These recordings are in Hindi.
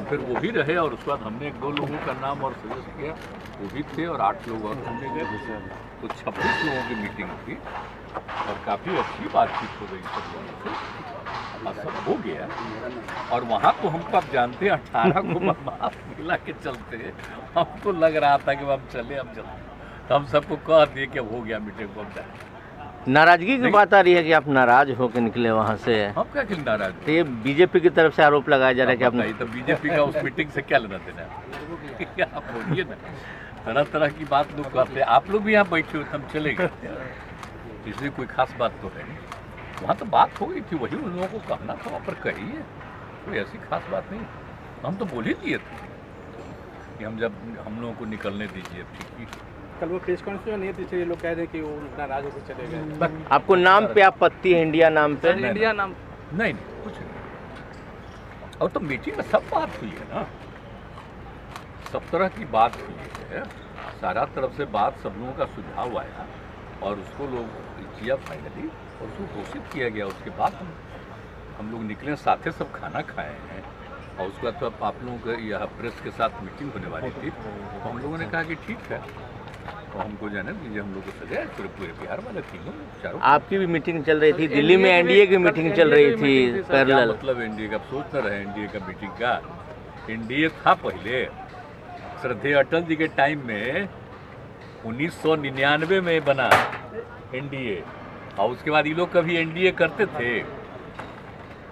फिर वो भी रहे और उसके बाद हमने 1-2 लोगों का नाम और सजेस्ट किया, वो भी थे और 8 लोग और हमने गए, तो 26 लोगों की मीटिंग थी और काफ़ी अच्छी बातचीत हो गई सब लोगों से और सब हो गया। और वहाँ तो हमको आप जानते हैं 18 को बदमाश मिला के चलते हैं, हमको लग रहा था कि हम चले अब चलते, तो हम सबको कह दिए कि अब हो गया मीटिंग को, अब जाए। नाराजगी की बात आ रही है कि आप नाराज होकर निकले वहाँ से। हम क्या खेल नाराज? तो ये बीजेपी की तरफ से आरोप लगाया जा रहा है कि आप तो बीजेपी का उस मीटिंग से क्या लेना देना है? क्या आप बोलिए ना, तरह तरह की बात लोग कहते हैं। आप लोग भी यहाँ बैठे हो, हम चले गए, इसलिए कोई खास बात तो है नहीं। वहाँ तो बात हो गई थी, वही उन लोगों को कहना था, वहाँ पर कहिए, कोई ऐसी खास बात नहीं। हम तो बोल ही दिए थे कि हम लोगों को निकलने दीजिए, ठीक है। कल वो प्रेस कॉन्फ्रेंस नहीं थी, इसलिए लोग कह रहे हैं कि वो नाराज होकर चले गए। आपको नाम पे आपत्ति है, इंडिया नाम पे? इंडिया नाम नहीं कुछ नहीं। और तो मीटिंग में सब बात हुई है ना, सब तरह की बात हुई है, सारा तरफ से बात, सब लोगों का सुझाव आया और उसको लोग किया फाइनली और उसको घोषित किया गया। उसके बाद हम लोग निकले, साथे सब खाना खाए हैं और उसके बाद तो आप लोगों के यह प्रेस के साथ मीटिंग होने वाली थी, तो हम लोगों ने कहा कि ठीक है, तो हमको जाने दीजिए, हम लोग को सजा पूरे बिहार वाले तीनों चारों। आपकी भी मीटिंग चल रही थी दिल्ली में, एनडीए की मीटिंग चल रही थी पैरेलल। मतलब एनडीए का सोच न रहे, एनडीए का मीटिंग का, एनडीए था पहले श्रद्धेय अटल जी के टाइम में 1999 में बना एनडीए, और उसके बाद ये लोग कभी एनडीए करते थे।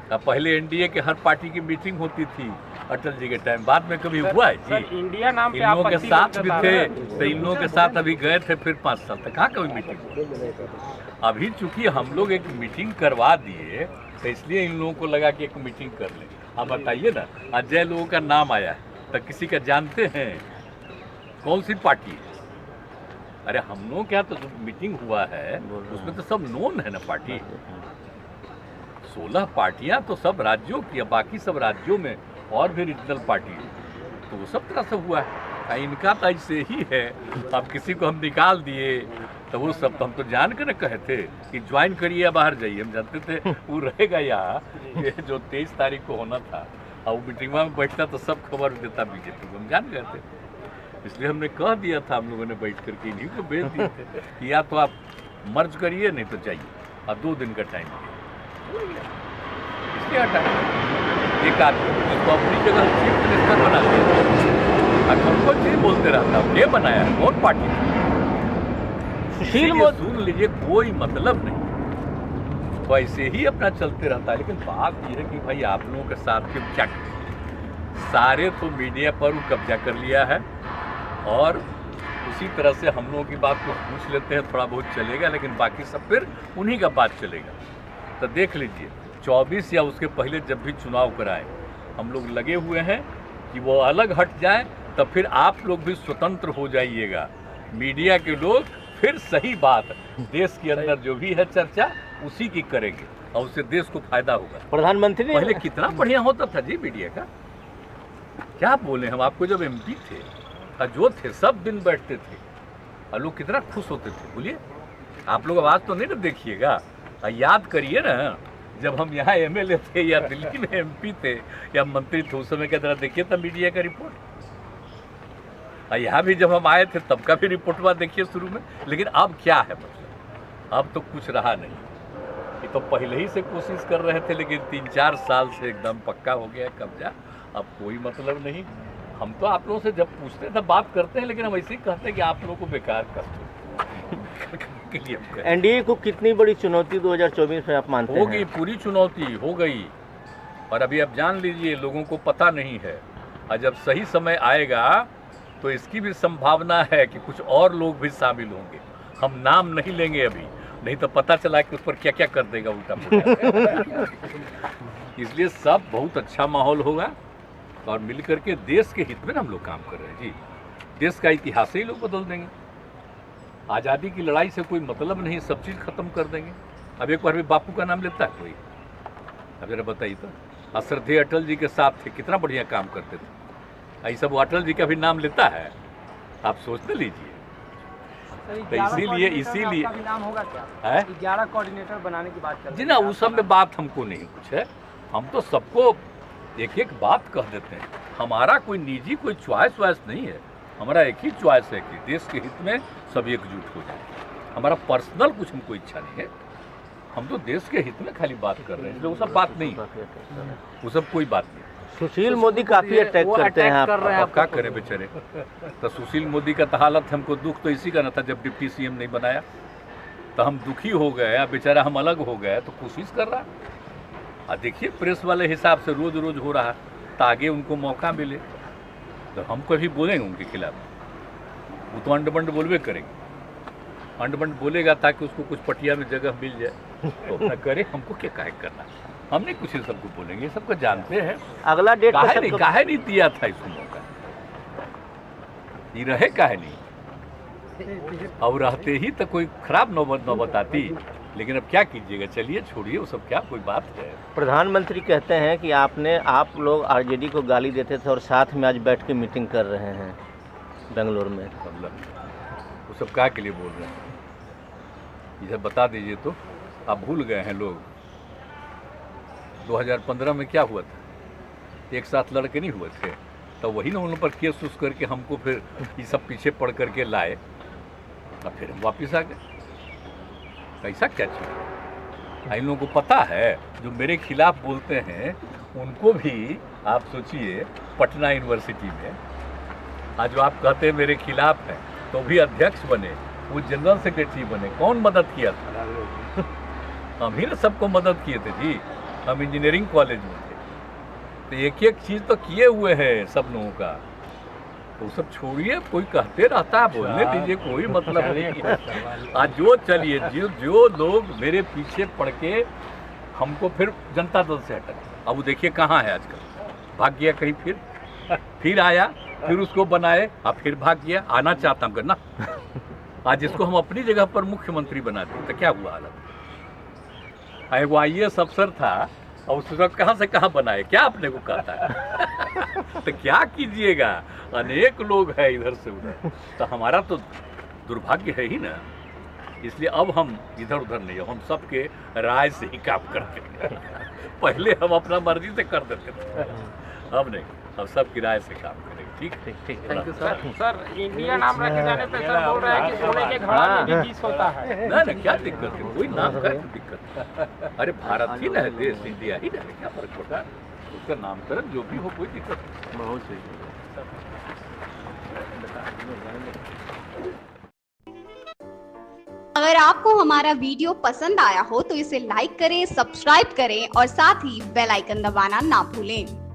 अब पहले एनडीए के हर पार्टी की मीटिंग होती थी अटल जी के टाइम, बाद में कभी हुआ है जी? इंडिया नाम पे इन लोगों के साथ भी थे, तो इन लोगों के साथ अभी गए थे, फिर 5 साल तक कहाँ कभी मीटिंग हुआ? अभी चूंकि हम लोग एक मीटिंग करवा दिए, तो इसलिए इन लोगों को लगा कि एक मीटिंग कर लें। आप बताइए ना, अजय लोगों का नाम आया है, तो किसी का जानते हैं कौन सी पार्टी है? अरे हम लोग क्या, तो जो मीटिंग हुआ है उसमें तो सब नोन है ना पार्टी। 16 पार्टियां तो सब राज्यों की, बाकी सब राज्यों में और भी रीजनल पार्टी है, तो वो सब तरह से हुआ है। इनका तो ऐसे ही है, अब किसी को हम निकाल दिए तो वो सब तो हम तो जान कर कहे थे कि ज्वाइन करिए या बाहर जाइए, हम जानते थे वो रहेगा यहाँ, ये जो 23 तारीख को होना था, और वो मीटिंग में बैठता तो सब खबर देता बीजेपी को, हम जान गए थे। इसलिए हमने कह दिया था, हम लोगों ने बैठ करके इन्हीं को भेज दिए थे कि या तो आप मर्ज करिए, नहीं तो जाइए, और 2 दिन का टाइम दिया, इसलिए हटाया एक आदमी जिसको अपनी जगह चीफ मिनिस्टर बना दिया। कौन चीज बोलते रहता है, ये बनाया है, कौन पार्टी? सुन लीजिए, कोई मतलब नहीं, तो ऐसे ही अपना चलते रहता है। लेकिन बात यह है कि भाई आप लोगों के साथ के क्या सारे तो मीडिया पर वो कब्जा कर लिया है, और उसी तरह से हम लोगों की बात को पूछ लेते हैं, थोड़ा बहुत चलेगा, लेकिन बाकी सब फिर उन्हीं का बात चलेगा। तो देख लीजिए 24 या उसके पहले जब भी चुनाव कराए, हम लोग लगे हुए हैं कि वो अलग हट जाए, तब फिर आप लोग भी स्वतंत्र हो जाइएगा। मीडिया के लोग फिर सही बात देश के अंदर जो भी है चर्चा उसी की करेंगे, और उससे देश को फायदा होगा। प्रधानमंत्री ने पहले कितना बढ़िया होता था जी मीडिया का, क्या बोले हम आपको, जब एमपी थे जो थे सब दिन बैठते थे और लोग कितना खुश होते थे। बोलिए, आप लोग आवाज तो नहीं ना देखिएगा, याद करिए ना, जब हम यहाँ एमएलए थे या दिल्ली में एमपी थे या मंत्री थे, उस समय की तरह देखिए था मीडिया का रिपोर्ट। यहाँ भी जब हम आए थे तब का भी रिपोर्ट हुआ देखिए शुरू में। लेकिन अब क्या है, मतलब अब तो कुछ रहा नहीं। ये तो पहले ही से कोशिश कर रहे थे, लेकिन 3-4 साल से एकदम पक्का हो गया कब्जा, अब कोई मतलब नहीं। हम तो आप लोगों से जब पूछते हैं तब बात करते हैं, लेकिन हम ऐसे ही कहते हैं कि आप लोगों को बेकार करते हैं। एनडीए को कितनी बड़ी चुनौती 2024 में आप मानते हैं? होगी, पूरी चुनौती हो गई, और अभी आप जान लीजिए लोगों को पता नहीं है, और जब सही समय आएगा तो इसकी भी संभावना है कि कुछ और लोग भी शामिल होंगे। हम नाम नहीं लेंगे अभी, नहीं तो पता चला कि उस पर क्या क्या कर देगा उल्टा पुल्टा। इसलिए सब बहुत अच्छा माहौल होगा, और मिलकर के देश के हित में हम लोग काम कर रहे हैं जी। देश का इतिहास ही लोग बदल देंगे। आज़ादी की लड़ाई से कोई मतलब नहीं, सब चीज़ खत्म कर देंगे। अब एक बार भी बापू का नाम लेता है कोई? अब जरा बताइए तो। श्रद्धेय अटल जी के साथ थे, कितना बढ़िया काम करते थे, ऐसा वो अटल जी का भी नाम लेता है? आप सोचते लीजिए। तो इसीलिए नाम होगा क्या? 11 कोऑर्डिनेटर बनाने की बात कर जी ना, उस सब में बात हमको नहीं कुछ है। हम तो सबको एक एक बात कह देते हैं। हमारा कोई निजी कोई चॉइस वाइस नहीं है। हमारा एक ही चॉइस है कि देश के हित में सब एकजुट हो जाए। हमारा पर्सनल कुछ हमको इच्छा नहीं है, हम तो देश के हित में खाली बात कर रहे हैं, वो सब बात नहीं, वो सब कोई बात नहीं। सुशील मोदी काफी अटैक करते हैं आप क्या करें बेचारे। तो सुशील मोदी का तो हालत, हमको दुख तो इसी का ना था जब डिप्टी सीएम नहीं बनाया, तो हम दुखी हो गए। अब बेचारा हम अलग हो गए, तो कोशिश कर रहा है। देखिए प्रेस वाले हिसाब से रोज रोज हो रहा, तो आगे उनको मौका मिले तो हम कभी बोलेंगे उनके खिलाफ। वो तो अंड बंड बोलवे करेंगे, अंड बंड बोलेगा ताकि उसको कुछ पटिया में जगह मिल जाए तो अपना करे। हमको क्या काहे करना, हम नहीं कुछ सबको बोलेंगे, सबको जानते हैं। अगला डेट काहे नहीं दिया था इसको मौका, ये रहे काहे नहीं, और रहते ही तो कोई खराब नौबत आती। लेकिन अब क्या कीजिएगा, चलिए छोड़िए वो सब, क्या कोई बात है। प्रधानमंत्री कहते हैं कि आप लोग आरजेडी को गाली देते थे और साथ में आज बैठ के मीटिंग कर रहे हैं बेंगलोर में। मतलब वो सब क्या के लिए बोल रहे हैं, ये बता दीजिए। तो आप भूल गए हैं लोग 2015 में क्या हुआ था, एक साथ लड़के नहीं हुए थे, तो वही ना उन पर केस उस करके हमको फिर ये सब पीछे पड़ करके लाए, और फिर हम वापस आ गए। ऐसा क्या चीज़, इन लोगों को पता है जो मेरे खिलाफ बोलते हैं उनको भी आप सोचिए, पटना यूनिवर्सिटी में आज जो आप कहते हैं मेरे खिलाफ है, तो भी अध्यक्ष बने, वो जनरल सेक्रेटरी बने, कौन मदद किया था? हम ही ना सबको मदद किए थे जी। हम इंजीनियरिंग कॉलेज में थे, तो एक एक चीज़ तो किए हुए हैं सब लोगों का। तो सब छोड़िए, कोई कहते रहता है, बोलने दीजिए, कोई मतलब नहीं। आज जो चलिए, जो लोग मेरे पीछे पड़ के हमको फिर जनता दल से हटा, अब वो देखिए कहाँ है आजकल, भाग गया कहीं, फिर आया, फिर उसको बनाए, अब फिर भाग गया। आना चाहता हम करना, आज इसको हम अपनी जगह पर मुख्यमंत्री बना दें तो क्या हुआ हालत। वो IAS अफसर था और उसको कहाँ से कहाँ बनाए, क्या आपने को कहता है। तो क्या कीजिएगा, अनेक लोग हैं इधर से उधर, तो हमारा तो दुर्भाग्य है ही ना। इसलिए अब हम इधर उधर नहीं, हम सबके राय से ही काम करते हैं। पहले हम अपना मर्जी से कर देते थे, अब नहीं, अब सबकी राय से काम करेंगे। ठीक ठीक। Thank you sir. Sir India नाम रखे जाने पे सर बोल रहे हैं कि सोने के घड़ा में भी विष होता है। ना क्या दिक्कत है, कोई नाम का दिक्कत। अरे भारत ही ना है देश, इंडिया ही ना है, क्या फर्क पड़ता है, उसका नामकरण जो भी हो, कोई दिक्कत नहीं। बहुत सही। अगर आपको हमारा वीडियो पसंद आया हो तो इसे लाइक करें, सब्सक्राइब करें और साथ ही बेल आइकन दबाना ना भूलें।